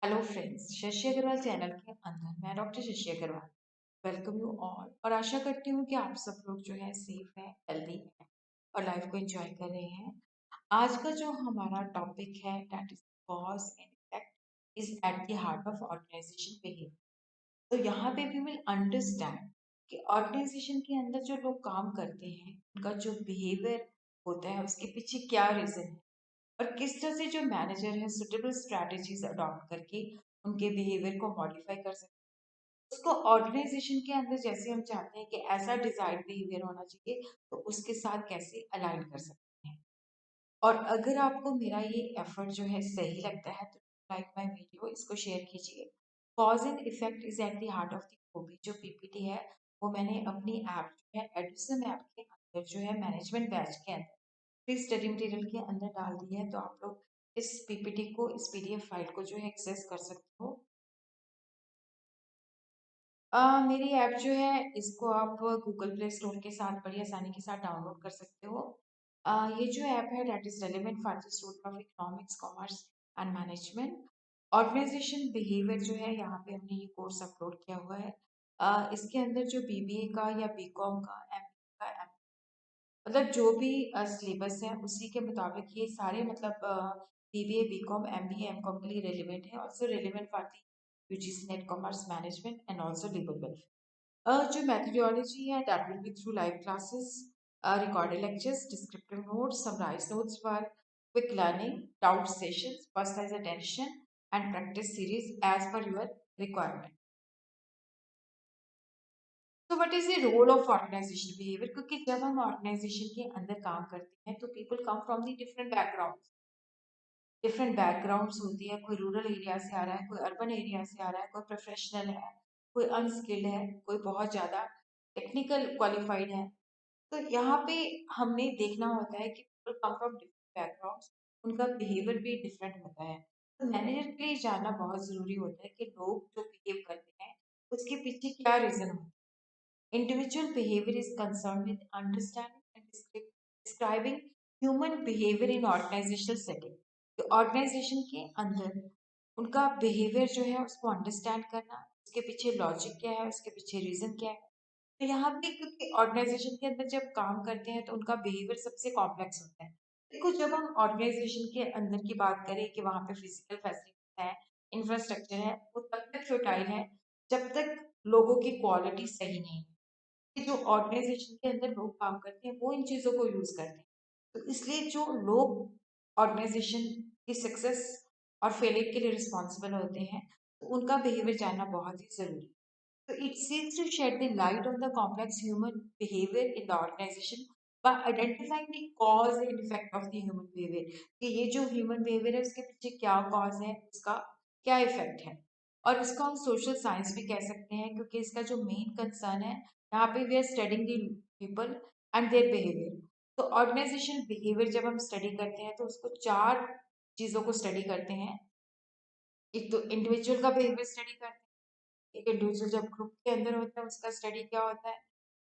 Hello friends, Shashi Agarwal channel के अंदर मैं doctor Shashi Agarwal welcome you all और आशा करती हूँ कि आप सब लोग जो है सेफ हैं, हेल्दी हैं और लाइफ को एंजॉय कर रहे हैं। आज का जो हमारा टॉपिक है that is cause and effect is at the heart of organisation behaviour. तो यहाँ पे वी विल अंडरस्टैंड कि ऑर्गेनाइजेशन के अंदर जो लोग काम करते हैं उनका जो बिहेवियर होता है उसके पीछे क्या रीजन है और किस तरह से जो मैनेजर है सुटेबल स्ट्रैटेजीज अडॉप्ट करके उनके बिहेवियर को मॉडिफाई कर सकते हैं। उसको ऑर्गेनाइजेशन के अंदर जैसे हम चाहते हैं कि ऐसा डिजायर्ड बिहेवियर होना चाहिए तो उसके साथ कैसे अलाइन कर सकते हैं। और अगर आपको मेरा ये एफर्ट जो है सही लगता है तो लाइक माय वीडियो इसको शेयर कीजिए। Cause and effect is at the heart of the movie जो पीपीटी है वो मैंने अपनी ऐप जो है एडिसन ऐप के अंदर जो है मैनेजमेंट बैच के अंदर फ्री स्टडी मटेरियल के अंदर डाल दी है। तो आप लोग इस पीपीटी को इस पीडीएफ फाइल को जो है एक्सेस कर सकते हो। मेरी ऐप जो है इसको आप गूगल प्ले स्टोर के साथ बड़ी आसानी के साथ डाउनलोड कर सकते हो। ये जो ऐप है that is relevant for the student of economics commerce and management. Organisation behaviour जो है यहाँ पे हमने ये कोर्स अपलोड किया हुआ है। इसके अंदर जो बीबीए का या बीकॉम का एमबीए का मतलब जो भी सिलेबस है उसी के मुताबिक ये सारे मतलब बीबीए बीकॉम एमबीए एमकॉम के लिए रेलिवेंट है। Also relevant for the UGC net commerce management and also legal welfare. जो methodology है that will be through live classes, recorded lectures, descriptive notes, summarized notes for quick learning, doubt sessions, personalized attention and practice series as per your requirement. तो what is the role of organisation behaviour? क्योंकि जब हम organisation के अंदर काम करते हैं तो people come from the different backgrounds होती है। कोई रूरल एरिया से आ रहा है, कोई अर्बन एरिया से आ रहा है, कोई प्रोफेशनल है, कोई अनस्किल्ड है, कोई बहुत ज़्यादा टेक्निकल क्वालिफाइड है। तो यहाँ पे हमने देखना होता है कि people come from different backgrounds, उनका बिहेवियर भी डिफरेंट होता है। तो मैनेजर के लिए जानना बहुत ज़रूरी होता है कि लोग जो बिहेव करते हैं उसके पीछे क्या रीज़न होता है। Individual behavior is concerned with understanding and describing human behavior in organizational setting. तो ऑर्गेनाइजेशन के अंदर उनका बिहेवियर जो है उसको अंडरस्टैंड करना, उसके पीछे लॉजिक क्या है, उसके पीछे रीजन क्या है। तो यहाँ पे क्योंकि ऑर्गेनाइजेशन के अंदर जब काम करते हैं तो उनका बिहेवियर सबसे कॉम्प्लेक्स होता है। देखो जब हम ऑर्गेनाइजेशन के अंदर की बात करें कि वहाँ पे फिजिकल फैसिलिटीज है, इंफ्रास्ट्रक्चर है, वो तब तक फ्यूटाइल है जब तक लोगों की क्वालिटी सही नहीं है। कि जो ऑर्गेनाइजेशन के अंदर लोग काम करते हैं वो इन चीज़ों को यूज़ करते हैं। तो इसलिए जो लोग ऑर्गेनाइजेशन की सक्सेस और फेलियर के लिए रिस्पॉन्सिबल होते हैं तो उनका बिहेवियर जानना बहुत ही ज़रूरी है। So it seeks to shed the light on the complex human behavior in the organization by identifying the cause and effect of the human behavior कि ये जो human behavior है उसके पीछे क्या cause है, उसका क्या effect है। और इसको हम social science भी कह सकते हैं क्योंकि इसका जो main concern है यहाँ पे we are studying the people and their behavior। तो organization behavior जब हम study करते हैं तो उसको चार चीज़ों को study करते हैं। एक तो इंडिविजुअल का बिहेवियर स्टडी करते हैं, एक इंडिविजुअल जब ग्रुप के अंदर होता है उसका स्टडी क्या होता है,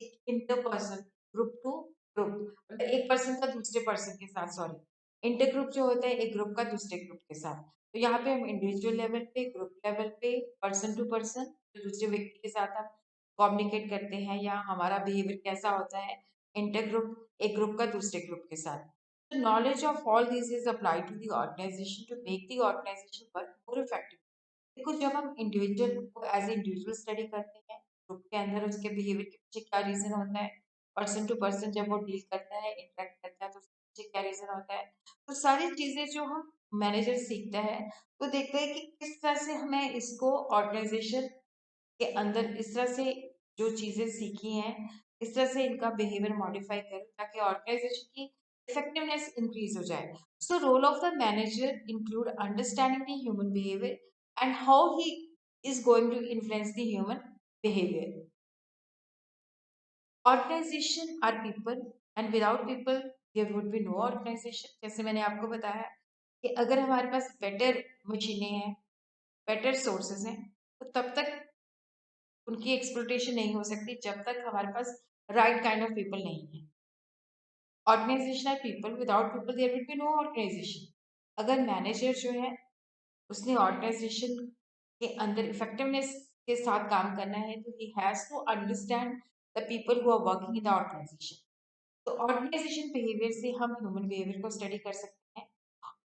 एक इंटरपर्सन ग्रुप टू ग्रुप मतलब एक पर्सन का दूसरे पर्सन के साथ, सॉरी इंटर ग्रुप जो होता है एक ग्रुप का दूसरे ग्रुप के साथ। तो यहाँ पे हम इंडिविजुअल लेवल पे, ग्रुप लेवल पे, पर्सन टू पर्सन जो दूसरे व्यक्ति के साथ हम कम्युनिकेट करते हैं या हमारा बिहेवियर कैसा होता है इंटर ग्रुप एक ग्रुप का दूसरे ग्रुप के साथ। The knowledge of all these is applied to the organization to make the organization work more effectively। देखो जब हम इंडिविजुअल को एज इंडिविजुअल स्टडी करते हैं ग्रुप के अंदर उसके बिहेवियर के पीछे क्या रीजन होता है, पर्सन टू पर्सन जब वो डील करता है इंटरेक्ट करता है तो उसके पीछे क्या रीजन होता है। तो सारी चीजें जो हम मैनेजर सीखता है तो देखते हैं कि किस तरह से हमें इसको ऑर्गेनाइजेशन के अंदर इस तरह से जो चीजें सीखी हैं इस तरह से इनका बिहेवियर मॉडिफाई करें ताकि ऑर्गेनाइजेशन की इफेक्टिवनेस इंक्रीज हो जाए। So role of the manager include understanding the human behaviour and how he is going to influence the human behavior. Organization are people and without people there would be no organization। जैसे मैंने आपको बताया कि अगर हमारे पास better मशीनें हैं, better sources हैं तो तब तक उनकी एक्सप्लोटेशन नहीं हो सकती जब तक हमारे पास राइट काइंड ऑफ पीपल नहीं है। Organisation are people, without people there will be no organisation. अगर मैनेजर जो है उसने ऑर्गेनाइजेशन के अंदर इफेक्टिवनेस के साथ काम करना है, तो he has to understand the people who are working in the organisation. तो ऑर्गेनाइजेशन बिहेवियर से हम ह्यूमन बिहेवियर को स्टडी कर सकते हैं।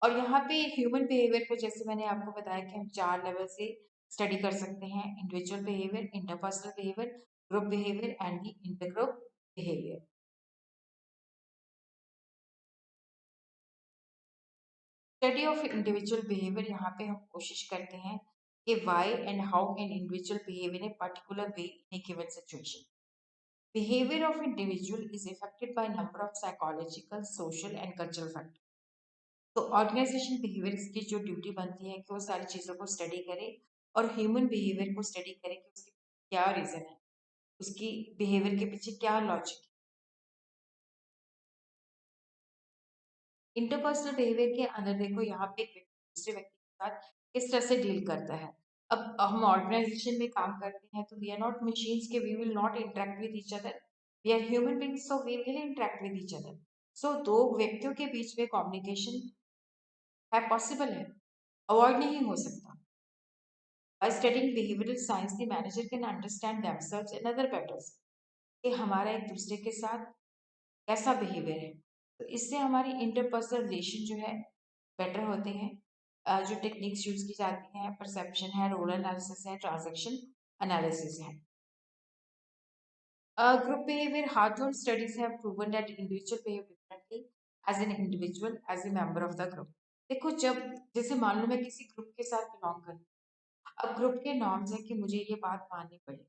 और यहाँ पे ह्यूमन बिहेवियर को जैसे मैंने आपको बताया कि हम 4 लेवल से स्टडी कर सकते हैं: individual behaviour, interpersonal behaviour, group behaviour and the intergroup behaviour. Study of individual behaviour, यहाँ पे हम कोशिश करते हैं कि why and how an individual behave in a particular way in A given situation. Behavior of individual is affected by number of psychological, social and cultural factors. तो organisation behaviour की जो ड्यूटी बनती है कि वो सारी चीज़ों को स्टडी करे और ह्यूमन बिहेवियर को स्टडी करे कि उसकी क्या रीज़न है, उसकी बिहेवियर के पीछे क्या लॉजिक है। इंटरपर्सनल बिहेवियर के अंदर देखो यहाँ पे एक व्यक्ति दूसरे व्यक्ति के साथ किस तरह से डील करता है। अब हम ऑर्गेनाइजेशन में काम करते हैं तो वी आर नॉट मशीन्स के, we will not interact with each other, we are human beings, so we will interact with each other. So दो व्यक्तियों के बीच में कम्युनिकेशन है, पॉसिबल है, अवॉइड नहीं हो सकता। By studying behavioral science, the manager can understand themselves and other better, कि हमारा एक दूसरे के साथ कैसा बिहेवियर है। तो इससे हमारी इंटरपर्सनल रिलेशन जो है बेटर होते हैं। जो टेक्निक्स यूज की जाती हैं, परसेप्शन है, रोल एनालिसिस है, ट्रांजैक्शन एनालिसिस है। Group behavior, Hawthorne studies have proven that individual behave differently as an individual, as a member of the group. देखो, जब जैसे मान लो मैं किसी ग्रुप के साथ बिलोंग करती हूँ, अब ग्रुप के नॉर्म्स है कि मुझे ये बात माननी पड़ेगी,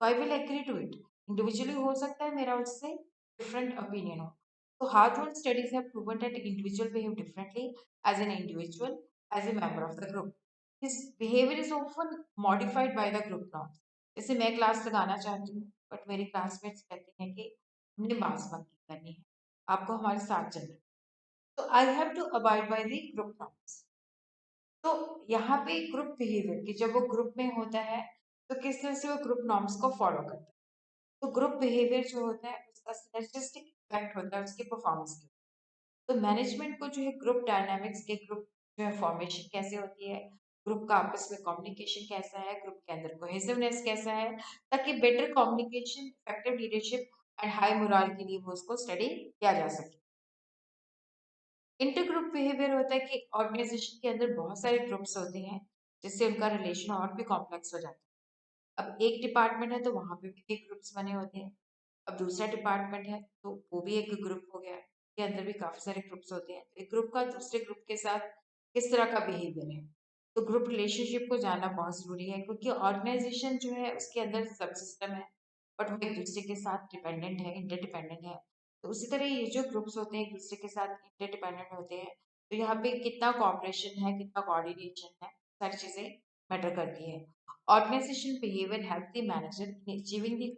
तो I will agree to it. Individually हो सकता है मेरा उससे डिफरेंट ओपिनियन हो। तो Hawthorne studies have proven that individual behave differently as an individual, as a member of the group. His behavior is often modified by the group norms. जैसे मैं class लगाना चाहती हूँ बट मेरे क्लासमेट्स कहते हैं कि हमने मास बंक करनी है, आपको हमारे साथ चलना है, तो I have to abide by the group norms. तो यहाँ पे ग्रुप बिहेवियर की जब वो ग्रुप में होता है तो किस तरह से वो ग्रुप नॉर्म्स को फॉलो करता है। तो ग्रुप बिहेवियर जो होता है उसका सिनर्जिस्टिक इफेक्ट होता है उसके परफॉर्मेंस के। तो मैनेजमेंट को जो है ग्रुप डायनामिक्स के, ग्रुप जो है फॉर्मेशन कैसे होती है, ग्रुप का आपस में कम्युनिकेशन कैसा है, ग्रुप के अंदर कोहेसिवनेस कैसा है, ताकि better communication, effective leadership and high moral के लिए वो उसको स्टडी किया जा सके। इंटर ग्रुप बिहेवियर होता है कि ऑर्गेनाइजेशन के अंदर बहुत सारे ग्रुप्स होते हैं जिससे उनका रिलेशन और भी कॉम्प्लेक्स हो जाता है। अब एक डिपार्टमेंट है तो वहां पे भी एक ग्रुप्स बने होते हैं। अब दूसरा डिपार्टमेंट है तो वो भी एक ग्रुप हो गया, के अंदर भी काफी सारे ग्रुप्स होते हैं। एक ग्रुप का दूसरे ग्रुप के साथ किस तरह का बिहेवियर है, तो ग्रुप रिलेशनशिप को जानना बहुत जरूरी है, क्योंकि ऑर्गेनाइजेशन जो है उसके अंदर सब सिस्टम है बट वो एक दूसरे के साथ डिपेंडेंट है, इंटरडिपेंडेंट है। तो उसी तरह ये जो ग्रुप्स होते हैं एक दूसरे के साथ इंटरडिपेंडेंट होते हैं। तो यहाँ पे कितना कॉपरेशन है, कितना कोऑर्डिनेशन है, सारी चीजें मैटर करती है। Organisation behaviour help the manager in achieving the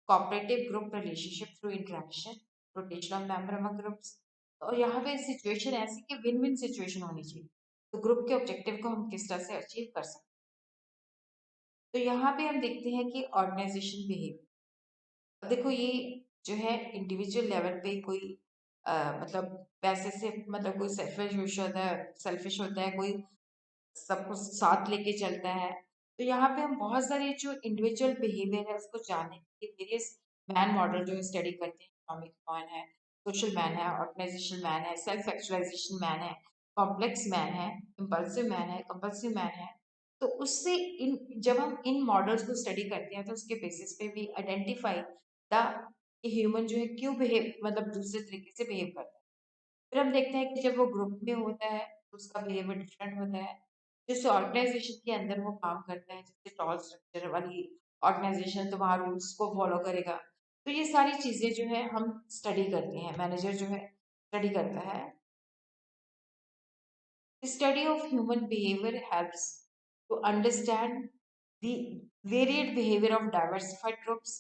cooperative group relationship through interaction, rotation of member among groups। और यहाँ पे सिचुएशन ऐसी कि विन विन सिचुएशन होनी चाहिए, तो ग्रुप के ऑब्जेक्टिव को हम किस तरह से अचीव कर सकते हैं। तो यहाँ पे हम देखते हैं कि ऑर्गेनाइजेशन बिहेवियर, देखो ये जो है इंडिविजुअल लेवल पे कोई मतलब पैसे से मतलब कोई सेल्फिश होता है, कोई सब कुछ साथ लेके चलता है। तो यहाँ पे हम बहुत सारे जो इंडिविजुअल बिहेवियर है उसको जानने के लिए वेरियस मैन मॉडल जो है स्टडी करते हैं। इकोनॉमिक मैन है, सोशल मैन है, ऑर्गेनाइजेशन मैन है, सेल्फ एक्चुअलाइजेशन मैन है, कॉम्प्लेक्स मैन है, इम्पल्सिव मैन है, कंपल्सिव मैन है। तो उससे इन जब हम इन मॉडल्स को स्टडी करते हैं तो उसके बेसिस पे भी आइडेंटिफाई द ह्यूमन जो है क्यों बिहेव मतलब दूसरे तरीके से बिहेव करता है। फिर हम देखते हैं कि जब वो ग्रुप में होता है तो उसका बिहेवियर डिफरेंट होता है। जिस ऑर्गेनाइजेशन के अंदर वो काम करता है, जैसे टॉल स्ट्रक्चर वाली ऑर्गेनाइजेशन तो वहाँ रूल्स को फॉलो करेगा। तो ये सारी चीजें जो है हम स्टडी करते हैं, मैनेजर जो है स्टडी करता है। Study of human behavior helps to understand the varied behavior of diversified groups,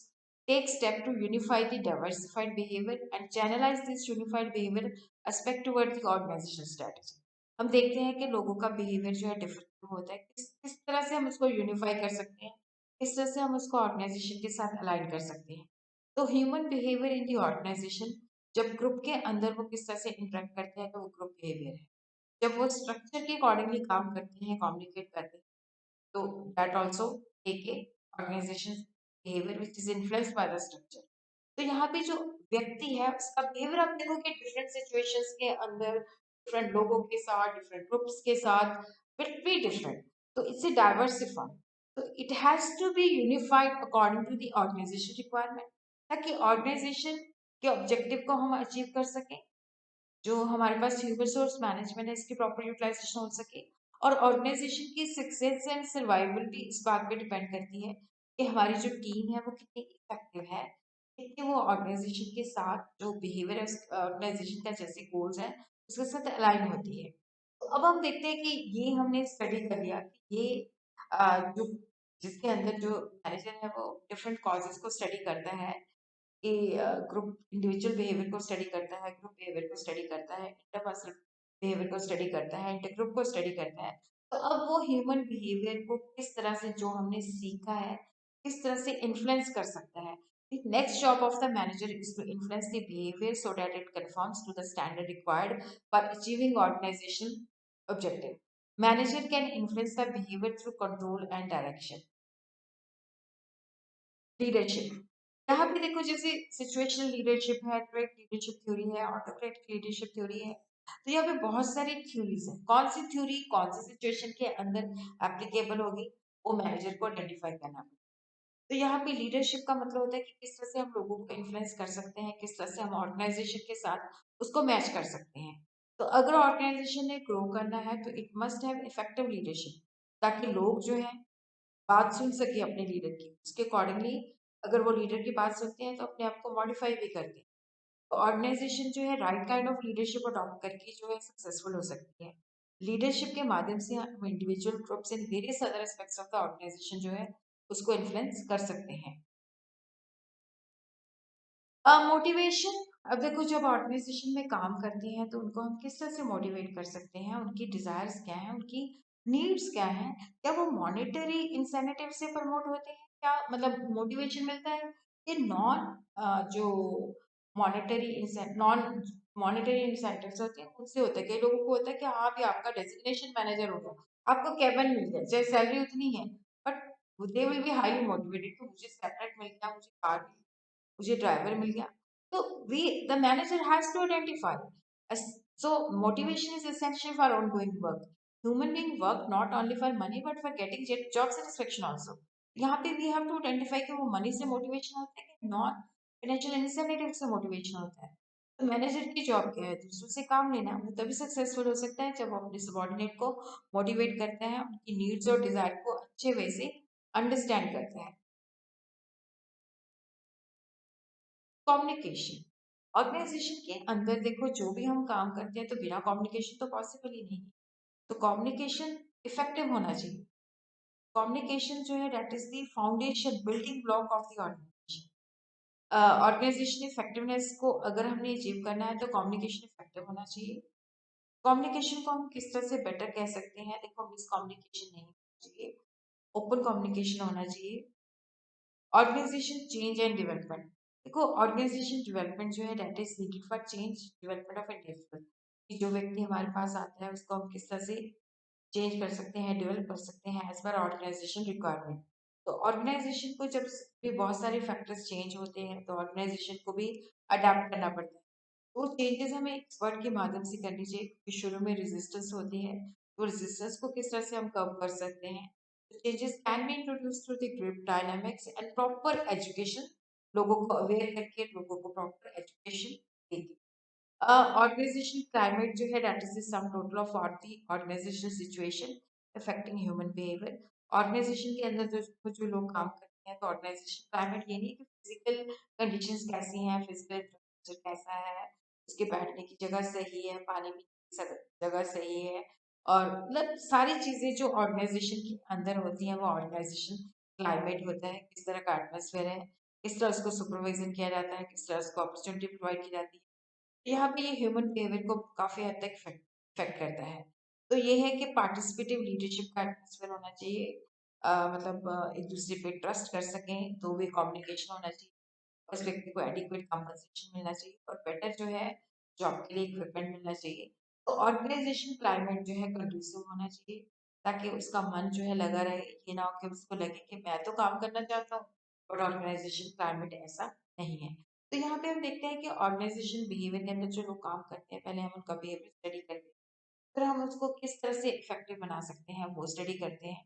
take steps to unify the diversified behavior and channelize this unified behavior aspect toward the organizational strategy। हम देखते हैं कि लोगों का behaviour जो है different होता है, किस तरह से हम उसको यूनिफाई कर सकते हैं, किस तरह से हम उसको ऑर्गेनाइजेशन के साथ अलाइन कर सकते हैं। तो human behaviour in the organisation, जब ग्रुप के अंदर वो किस तरह से इंटरेक्ट करते हैं तो वो ग्रुप बिहेवियर है। जब वो स्ट्रक्चर के अकॉर्डिंगली काम करते हैं, कम्युनिकेट करते हैं, तो that also take a organisation behaviour which is influenced by the structure. तो यहाँ पे जो व्यक्ति है उसका बिहेवियर आप देखोगे डिफरेंट सिचुएशंस के अंदर, डिफरेंट लोगों के साथ, डिफरेंट ग्रुप्स के साथ विल बी डिफरेंट। तो इट्स डाइवर्सिफाई, तो it has to be unified according to the organisation requirement, ताकि ऑर्गेनाइजेशन के ऑब्जेक्टिव को हम अचीव कर सकें। जो हमारे पास ह्यूमन रिसोर्स मैनेजमेंट है इसकी प्रॉपर यूटिलाइजेशन हो सके, और ऑर्गेनाइजेशन की सक्सेस एंड सर्वाइवलिटी इस बात पे डिपेंड करती है कि हमारी जो टीम है वो कितनी इफेक्टिव है, कितनी वो ऑर्गेनाइजेशन के साथ जो बिहेवियर है ऑर्गेनाइजेशन का जैसे गोल्स है उसके साथ अलाइन होती है। तो अब हम देखते हैं कि ये हमने स्टडी कर लिया कि ये जो जिसके अंदर जो मैनेजर है वो डिफरेंट कॉजेज को स्टडी करता है, कि ग्रुप इंडिविजुअल बिहेवियर को स्टडी करता है, ग्रुप बिहेवियर को स्टडी करता है, इंटरपर्सनल बिहेवियर को स्टडी करता है, इंटरग्रुप को स्टडी करता है। तो अब वो ह्यूमन बिहेवियर को किस तरह से जो हमने सीखा है किस तरह से इन्फ्लुएंस कर सकता है। The next job of the manager is to influence the behavior so that it conforms to the standard required for achieving organizational objective. Manager can influence the behavior through control and direction. Leadership, यहाँ पे देखो जैसे situational leadership है, direct leadership theory है, autocratic leadership theory है। तो यहाँ पे बहुत सारी थ्योरीज है, कौन सी थ्योरी कौन सी सिचुएशन के अंदर एप्लीकेबल होगी वो मैनेजर को आइडेंटिफाई करना पड़ेगा। तो यहाँ पे लीडरशिप का मतलब होता है कि किस तरह से हम लोगों को इन्फ्लुएंस कर सकते हैं, किस तरह से हम ऑर्गेनाइजेशन के साथ उसको मैच कर सकते हैं। तो अगर ऑर्गेनाइजेशन ने ग्रो करना है तो it must have effective leadership, ताकि लोग जो है बात सुन सके अपने लीडर की, उसके अकॉर्डिंगली अगर वो लीडर की बात सुनते हैं तो अपने आप को मॉडिफाई भी करते हैं। तो ऑर्गेनाइजेशन जो है right kind of leadership adopt करके जो है सक्सेसफुल हो सकती है। लीडरशिप के माध्यम से हम individual groups and various other aspects of the organisation जो है उसको इन्फ्लुएंस कर सकते हैं। मोटिवेशन, अब देखो जब ऑर्गेनाइजेशन में काम करते हैं तो उनको हम किस तरह से मोटिवेट कर सकते हैं, उनकी डिजायर्स क्या है, उनकी नीड्स क्या है, क्या वो मॉनेटरी इंसेंटिव से प्रमोट होते हैं, क्या मतलब मोटिवेशन मिलता है, ये नॉन जो मॉनेटरी नॉन मॉनेटरी इंसेंटिव्स होते हैं उनसे होता है। कई लोगों को होता है कि हाँ भी आपका डेजिग्नेशन मैनेजर हो गया, आपको केबिन मिल गया, चाहे सैलरी उतनी है, but they will be highly motivated कि मुझे सेपरेट मिल गया, मुझे कार मिल, मुझे ड्राइवर मिल गया। तो we the manager has to identify, so motivation is essential for ongoing work. Human being work not only for money but for getting job satisfaction also. यहाँ पे वी हैव टू आइडेंटिफाई कि वो money से motivation होता है कि non financial incentive से motivation होता है। तो मैनेजर की जॉब क्या है, दूसरों से काम लेना। वो तभी सक्सेसफुल हो सकता है जब वो अपने सबॉर्डिनेट को मोटिवेट करता है, उनकी नीड्स और डिजायर को अच्छे वे से अंडरस्टैंड करता है। कम्युनिकेशन, ऑर्गेनाइजेशन के अंदर देखो जो भी हम काम करते हैं तो बिना कम्युनिकेशन तो पॉसिबल ही नहीं है। तो कम्युनिकेशन इफेक्टिव होना चाहिए। कम्युनिकेशन जो है that is the foundation building block of the organisation. Organisation effectiveness को अगर हमने अचीव करना है तो कम्युनिकेशन इफेक्टिव होना चाहिए। कम्युनिकेशन को हम किस तरह से बेटर कह सकते हैं, देखो मिस कम्युनिकेशन नहीं होना चाहिए, ओपन कम्युनिकेशन होना चाहिए। ऑर्गेनाइजेशन चेंज एंड डेवलपमेंट, देखो ऑर्गेनाइजेशन डेवलपमेंट जो है that is needed for change development of individual, कि जो व्यक्ति हमारे पास आता है उसको हम किस तरह से चेंज कर सकते हैं, डेवलप कर सकते हैं एज पर ऑर्गेनाइजेशन रिक्वायरमेंट। तो ऑर्गेनाइजेशन को जब भी बहुत सारे फैक्टर्स चेंज होते हैं तो ऑर्गेनाइजेशन को भी अडेप्ट करना पड़ता है। वो चेंजेस हमें एक्सपर्ट के माध्यम से करनी चाहिए, क्योंकि शुरू में रेजिस्टेंस होती है, तो रेजिस्टेंस को किस तरह से हम कम कर सकते हैं। Changes can be introduce through the group dynamics and proper education, लोगों को अवेयर करके, लोगों को प्रॉपर एजुकेशन देके। ऑर्गेनाइजेशन क्लाइमेट जो है that is the sum total of all the organisational situation affecting human behaviour. Organisation के अंदर जो लोग काम करते हैं तो ऑर्गेनाइजेशन क्लाइमेट ये नहीं कि फिजिकल कंडीशंस कैसी हैं, फिजिकल इंफ्रास्ट्रक्चर कैसा है, उसके बैठने की जगह सही है, पानी पीने की जगह सही है, और मतलब सारी चीजें जो ऑर्गेनाइजेशन के अंदर होती हैं वो ऑर्गेनाइजेशन क्लाइमेट होता है, किस तरह का एटमोसफेयर है, किस तरह उसको सुपरवाइजन किया जाता है, किस तरह उसको अपॉर्चुनिटी प्रोवाइड की जाती है। यहाँ पे ये ह्यूमन बिहेवियर को काफी हद तक इफेक्ट करता है। तो ये है कि पार्टिसिपेटिव लीडरशिप का एटमोसफेयर होना चाहिए, मतलब एक दूसरे पे ट्रस्ट कर सकें, दो वे कम्युनिकेशन होना चाहिए, उस व्यक्ति को एडिक्वेट कंपनसेशन मिलना चाहिए और बेटर जो है जॉब के लिए इक्विपमेंट मिलना चाहिए। तो ऑर्गेनाइजेशन क्लाइमेट जो है कंडूसिव होना चाहिए, ताकि उसका मन जो है लगा रहे। ये ना हो कि उसको लगे कि मैं तो काम करना चाहता हूँ बट ऑर्गेनाइजेशन क्लाइमेट ऐसा नहीं है। तो यहाँ पे हम देखते हैं कि ऑर्गेनाइजेशन बिहेवियर के अंदर जो लोग काम करते हैं, पहले हम उनका बिहेवियर स्टडी करते हैं, फिर हम उसको किस तरह से इफेक्टिव बना सकते हैं वो स्टडी करते हैं।